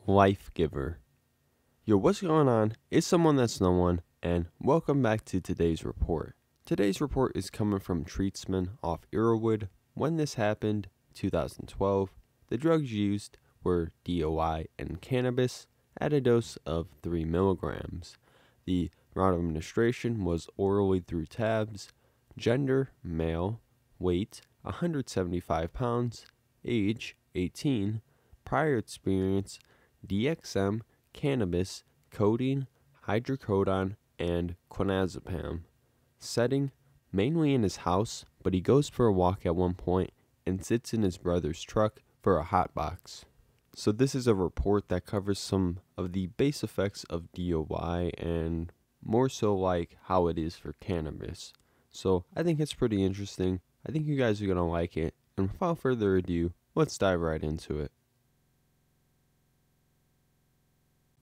Life giver. Yo, what's going on? It's someone that's no one, and welcome back to today's report. Today's report is coming from Treatsman off Irwood. When this happened, 2012, the drugs used were DOI and cannabis at a dose of 3 milligrams. The route of administration was orally through tabs. Gender, male. Weight, 175 pounds. Age, 18. Prior experience, DXM, cannabis, codeine, hydrocodone, and clonazepam. Setting, mainly in his house, but he goes for a walk at one point and sits in his brother's truck for a hot box. So this is a report that covers some of the base effects of DOI and more so like how it is for cannabis. So I think it's pretty interesting. I think you guys are going to like it. And without further ado, let's dive right into it.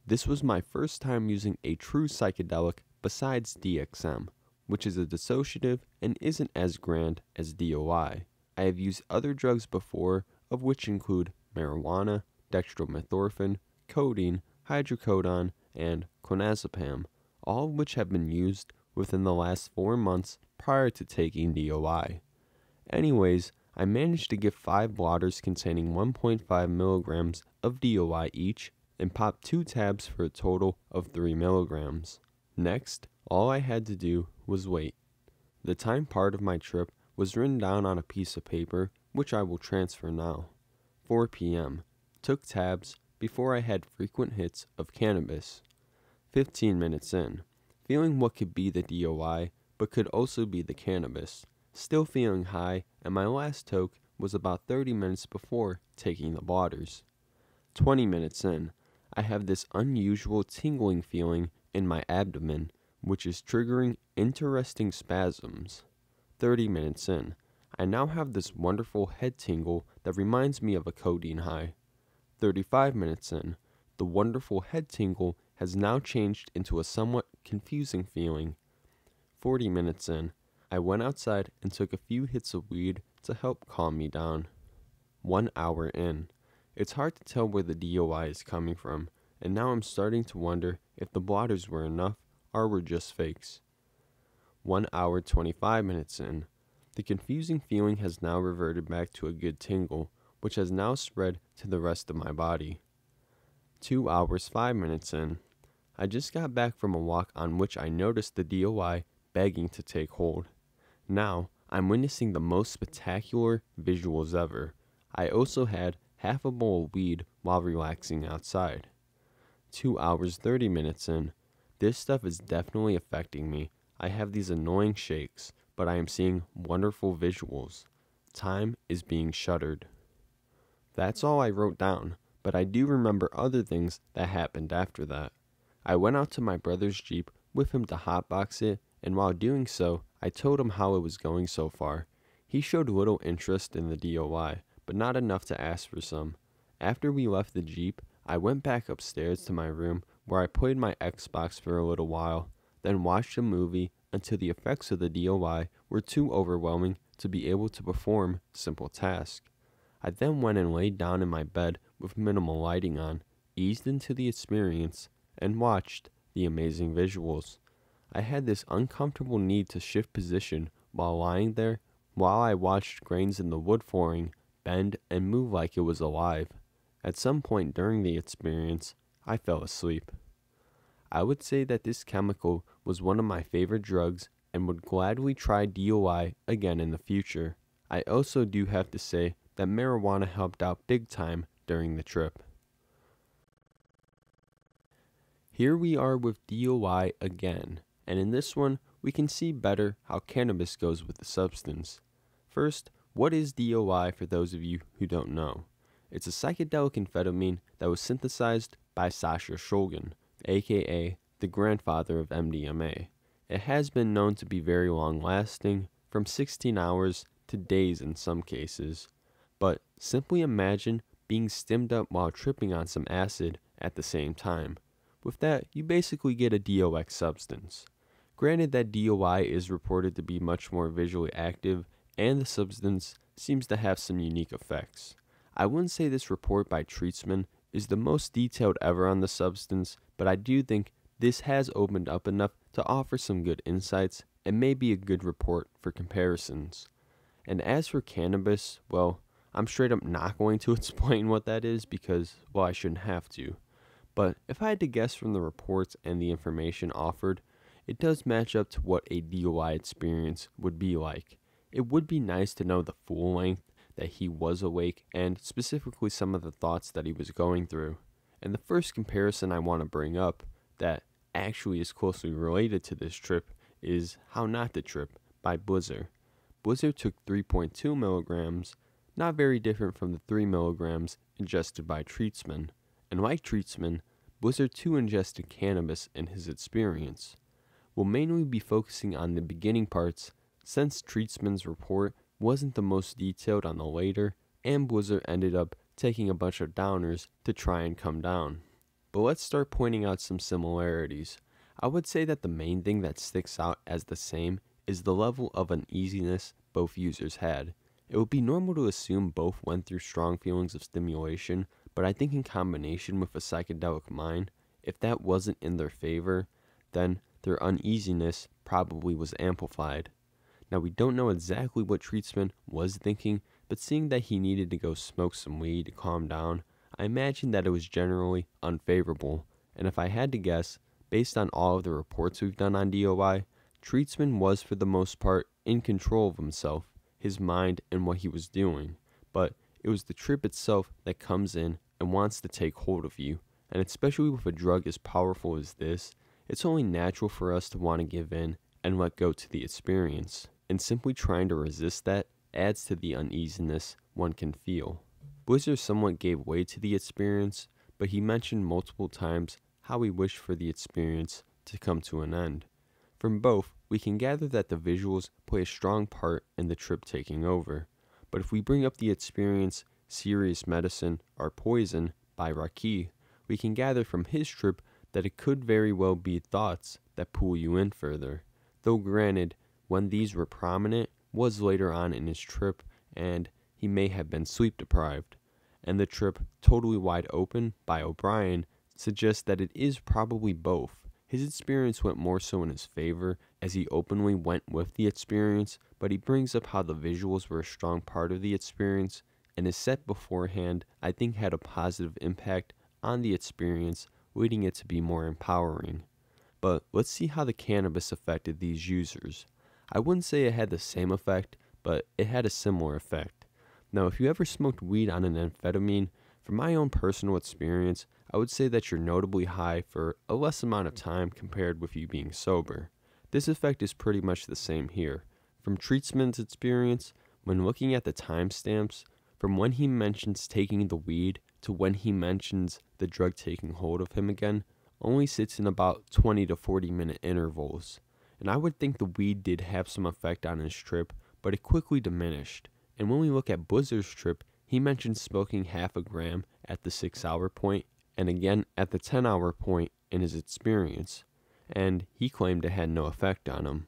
This was my first time using a true psychedelic besides DXM, which is a dissociative and isn't as grand as DOI. I have used other drugs before, of which include marijuana, dextromethorphan, codeine, hydrocodone, and clonazepam, all of which have been used within the last 4 months prior to taking DOI. Anyways, I managed to give 5 blotters containing 1.5 milligrams of DOI each and popped 2 tabs for a total of 3 milligrams. Next, all I had to do was wait. The time part of my trip was written down on a piece of paper, which I will transfer now. 4 p.m. Took tabs before I had frequent hits of cannabis. 15 minutes in. Feeling what could be the DOI, but could also be the cannabis. Still feeling high, and my last toke was about 30 minutes before taking the blotters. 20 minutes in. I have this unusual tingling feeling in my abdomen, which is triggering interesting spasms. 30 minutes in. I now have this wonderful head tingle that reminds me of a codeine high. 35 minutes in. The wonderful head tingle has now changed into a somewhat confusing feeling. 40 minutes in. I went outside and took a few hits of weed to help calm me down. 1 hour in. It's hard to tell where the DOI is coming from, and now I'm starting to wonder if the blotters were enough or were just fakes. 1 hour 25 minutes in. The confusing feeling has now reverted back to a good tingle, which has now spread to the rest of my body. 2 hours 5 minutes in. I just got back from a walk on which I noticed the DOI begging to take hold. Now, I'm witnessing the most spectacular visuals ever. I also had half a bowl of weed while relaxing outside. 2 hours 30 minutes in. This stuff is definitely affecting me. I have these annoying shakes, but I am seeing wonderful visuals. Time is being shuttered. That's all I wrote down, but I do remember other things that happened after that. I went out to my brother's Jeep with him to hotbox it, and while doing so, I told him how it was going so far. He showed little interest in the DOI, but not enough to ask for some. After we left the Jeep, I went back upstairs to my room where I played my Xbox for a little while, then watched a movie until the effects of the DOI were too overwhelming to be able to perform simple tasks. I then went and laid down in my bed with minimal lighting on, eased into the experience, and watched the amazing visuals. I had this uncomfortable need to shift position while lying there while I watched grains in the wood flooring bend and move like it was alive. At some point during the experience, I fell asleep. I would say that this chemical was one of my favorite drugs and would gladly try DOI again in the future. I also do have to say that marijuana helped out big time during the trip. Here we are with DOI again, and in this one, we can see better how cannabis goes with the substance. First, what is DOI for those of you who don't know? It's a psychedelic amphetamine that was synthesized by Sasha Shulgin, aka the grandfather of MDMA. It has been known to be very long-lasting, from 16 hours to days in some cases. But simply imagine being stimmed up while tripping on some acid at the same time. With that, you basically get a DOX substance. Granted that DOI is reported to be much more visually active, and the substance seems to have some unique effects. I wouldn't say this report by Treatsman is the most detailed ever on the substance, but I do think this has opened up enough to offer some good insights and may be a good report for comparisons. And as for cannabis, well, I'm straight up not going to explain what that is because, well, I shouldn't have to. But if I had to guess from the reports and the information offered, it does match up to what a DOI experience would be like. It would be nice to know the full length that he was awake and specifically some of the thoughts that he was going through. And the first comparison I want to bring up that actually is closely related to this trip is How Not to Trip by Blizzard. Blizzard took 3.2 milligrams, not very different from the 3 milligrams ingested by Treatsman. And like Treatsman, Blizzard too ingested cannabis in his experience. We'll mainly be focusing on the beginning parts since Treatsman's report wasn't the most detailed on the later, and Blizzard ended up taking a bunch of downers to try and come down. But let's start pointing out some similarities. I would say that the main thing that sticks out as the same is the level of uneasiness both users had. It would be normal to assume both went through strong feelings of stimulation, but I think in combination with a psychedelic mind, if that wasn't in their favor, then their uneasiness probably was amplified. Now we don't know exactly what Treatsman was thinking, but seeing that he needed to go smoke some weed to calm down, I imagine that it was generally unfavorable. And if I had to guess, based on all of the reports we've done on DOI, Treatsman was for the most part in control of himself, his mind, and what he was doing. But it was the trip itself that comes in and wants to take hold of you. And especially with a drug as powerful as this, it's only natural for us to want to give in and let go to the experience. And simply trying to resist that adds to the uneasiness one can feel. Blizzard somewhat gave way to the experience, but he mentioned multiple times how he wished for the experience to come to an end. From both, we can gather that the visuals play a strong part in the trip taking over. But if we bring up the experience Serious Medicine or Poison by Raki, we can gather from his trip that it could very well be thoughts that pull you in further. Though granted, when these were prominent was later on in his trip, and he may have been sleep deprived. And the trip Totally Wide Open by O'Brien suggests that it is probably both. His experience went more so in his favor as he openly went with the experience, but he brings up how the visuals were a strong part of the experience, and his set beforehand I think had a positive impact on the experience, leading it to be more empowering. But let's see how the cannabis affected these users. I wouldn't say it had the same effect, but it had a similar effect. Now, if you ever smoked weed on an amphetamine, from my own personal experience, I would say that you're notably high for a less amount of time compared with you being sober. This effect is pretty much the same here. From Treatsman's experience, when looking at the timestamps, from when he mentions taking the weed to when he mentions the drug taking hold of him again, only sits in about 20 to 40 minute intervals. And I would think the weed did have some effect on his trip, but it quickly diminished. And when we look at Blizzard's trip, he mentioned smoking half a gram at the 6-hour point, and again at the 10-hour point in his experience, and he claimed it had no effect on him.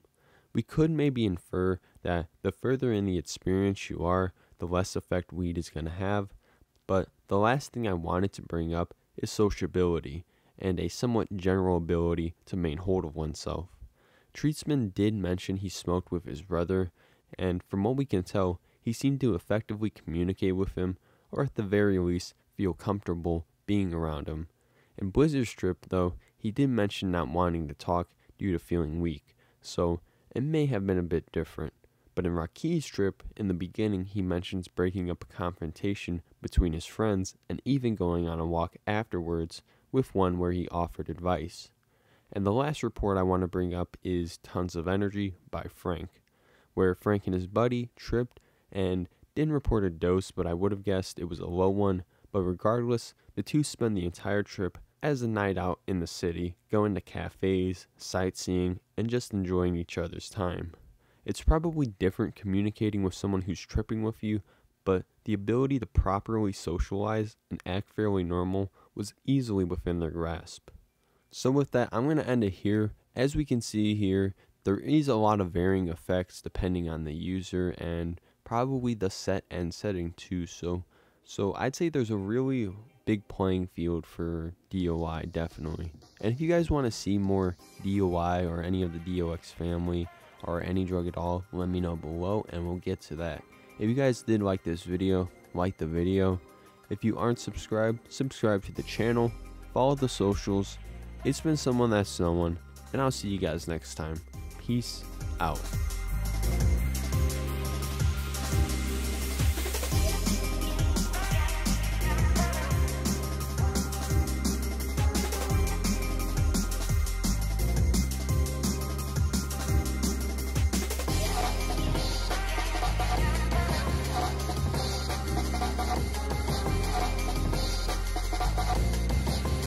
We could maybe infer that the further in the experience you are, the less effect weed is going to have, but the last thing I wanted to bring up is sociability, and a somewhat general ability to maintain hold of oneself. Treatsman did mention he smoked with his brother, and from what we can tell, he seemed to effectively communicate with him, or at the very least, feel comfortable being around him. In Blizzard's trip, though, he did mention not wanting to talk due to feeling weak, so it may have been a bit different. But in Raki's trip, in the beginning, he mentions breaking up a confrontation between his friends and even going on a walk afterwards with one where he offered advice. And the last report I want to bring up is Tons of Energy by Frank, where Frank and his buddy tripped and didn't report a dose, but I would have guessed it was a low one. But regardless, the two spend the entire trip as a night out in the city, going to cafes, sightseeing, and just enjoying each other's time. It's probably different communicating with someone who's tripping with you, but the ability to properly socialize and act fairly normal was easily within their grasp. So with that, I'm going to end it here. As we can see here, there is a lot of varying effects depending on the user and probably the set and setting too. So I'd say there's a really big playing field for DOI, definitely. And if you guys want to see more DOI or any of the DOX family or any drug at all, let me know below and we'll get to that. If you guys did like this video, like the video. If you aren't subscribed, subscribe to the channel, follow the socials. It's been Someone That's Someone, and I'll see you guys next time. Peace out.